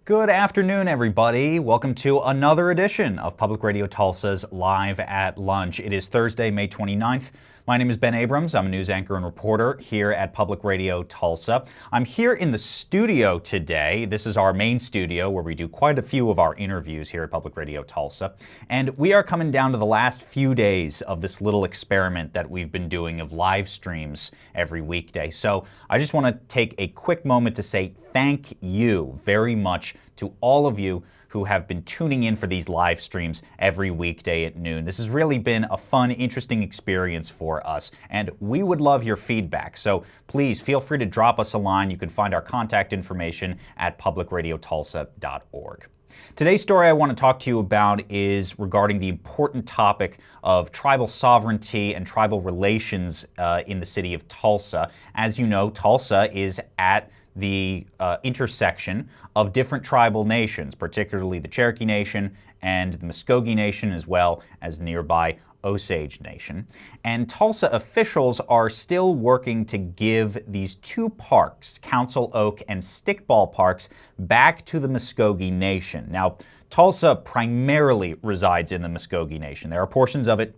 Good afternoon, everybody. Welcome to another edition of Public Radio Tulsa's Live at Lunch. It is Thursday, May 29th. My name is Ben Abrams. I'm a news anchor and reporter here at Public Radio Tulsa. I'm here in the studio today. This is our main studio where we do quite a few of our interviews here at Public Radio Tulsa. And we are coming down to the last few days of this little experiment that we've been doing of live streams every weekday. So I just want to take a quick moment to say thank you very much to all of you who have been tuning in for these live streams every weekday at noon. This has really been a fun, interesting experience for us, and we would love your feedback. So please feel free to drop us a line. You can find our contact information at publicradiotulsa.org. Today's story I want to talk to you about is regarding the important topic of tribal sovereignty and tribal relations in the city of Tulsa. As you know, Tulsa is at the intersection of different tribal nations, particularly the Cherokee Nation and the Muskogee Nation, as well as nearby Osage Nation. And Tulsa officials are still working to give these two parks, Council Oak and Stickball parks, back to the Muskogee Nation. Now, Tulsa primarily resides in the Muskogee Nation. There are portions of it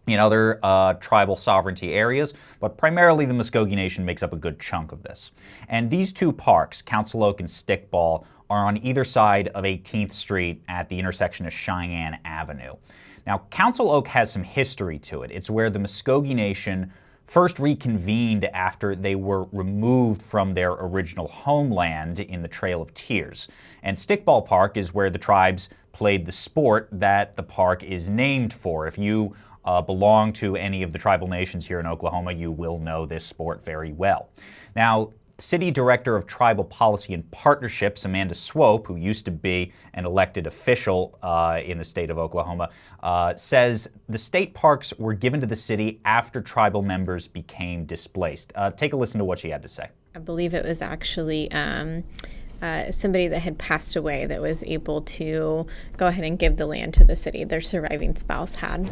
in other tribal sovereignty areas, but primarily the Muskogee Nation makes up a good chunk of this. And these two parks, Council Oak and Stickball, are on either side of 18th Street at the intersection of Cheyenne Avenue. Now, Council Oak has some history to it. It's where the Muskogee Nation first reconvened after they were removed from their original homeland in the Trail of Tears. And Stickball Park is where the tribes played the sport that the park is named for. If you belong to any of the tribal nations here in Oklahoma, you will know this sport very well. Now, City Director of Tribal Policy and Partnerships, Amanda Swope, who used to be an elected official in the state of Oklahoma, says the state parks were given to the city after tribal members became displaced. Take a listen to what she had to say. I believe it was actually somebody that had passed away that was able to go ahead and give the land to the city. Their surviving spouse had.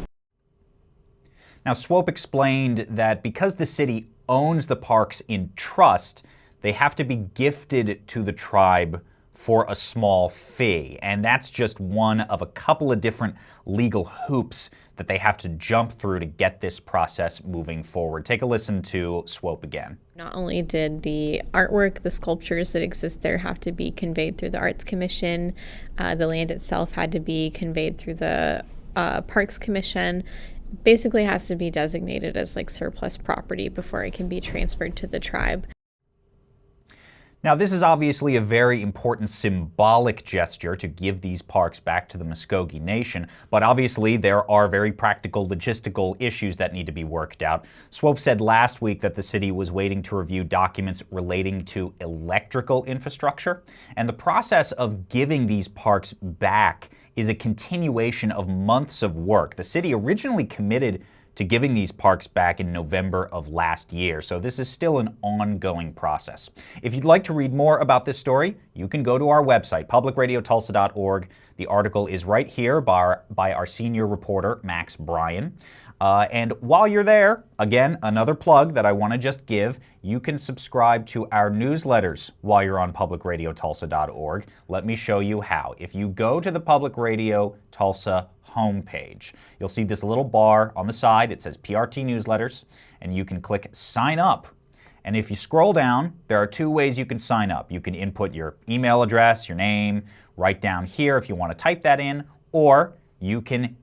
Now, Swope explained that because the city owns the parks in trust, they have to be gifted to the tribe for a small fee. And that's just one of a couple of different legal hoops that they have to jump through to get this process moving forward. Take a listen to Swope again. Not only did the artwork, the sculptures that exist there have to be conveyed through the Arts Commission, the land itself had to be conveyed through the Parks Commission. Basically has to be designated as like surplus property before it can be transferred to the tribe. Now, this is obviously a very important symbolic gesture to give these parks back to the Muskogee Nation, but obviously there are very practical logistical issues that need to be worked out. Swope said last week that the city was waiting to review documents relating to electrical infrastructure, and the process of giving these parks back is a continuation of months of work. The city originally committed to giving these parks back in November of last year, so this is still an ongoing process. If you'd like to read more about this story, you can go to our website, publicradiotulsa.org. The article is right here by our senior reporter, Max Bryan. And while you're there, again, another plug that I want to just give, you can subscribe to our newsletters while you're on publicradiotulsa.org. Let me show you how. If you go to the Public Radio Tulsa homepage, you'll see this little bar on the side. It says PRT Newsletters, and you can click Sign Up. And if you scroll down, there are two ways you can sign up. You can input your email address, your name, right down here if you want to type that in, or you can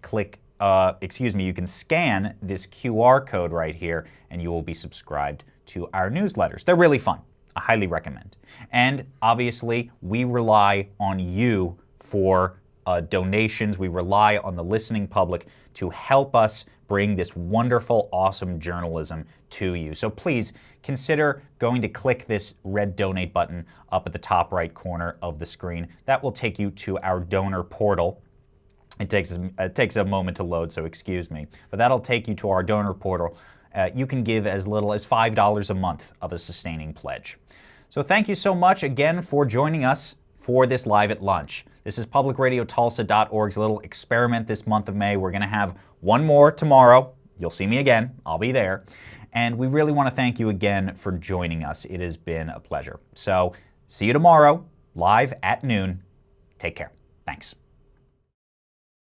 you can scan this QR code right here and you will be subscribed to our newsletters. They're really fun. I highly recommend. And obviously, we rely on you for donations. We rely on the listening public to help us bring this wonderful, awesome journalism to you. So please consider going to click this red donate button up at the top right corner of the screen. That will take you to our donor portal. It takes a moment to load, so excuse me. But that'll take you to our donor portal. You can give as little as $5 a month of a sustaining pledge. So thank you so much again for joining us for this Live at Lunch. This is publicradiotulsa.org's little experiment this month of May. We're going to have one more tomorrow. You'll see me again. I'll be there. And we really want to thank you again for joining us. It has been a pleasure. So see you tomorrow, live at noon. Take care. Thanks.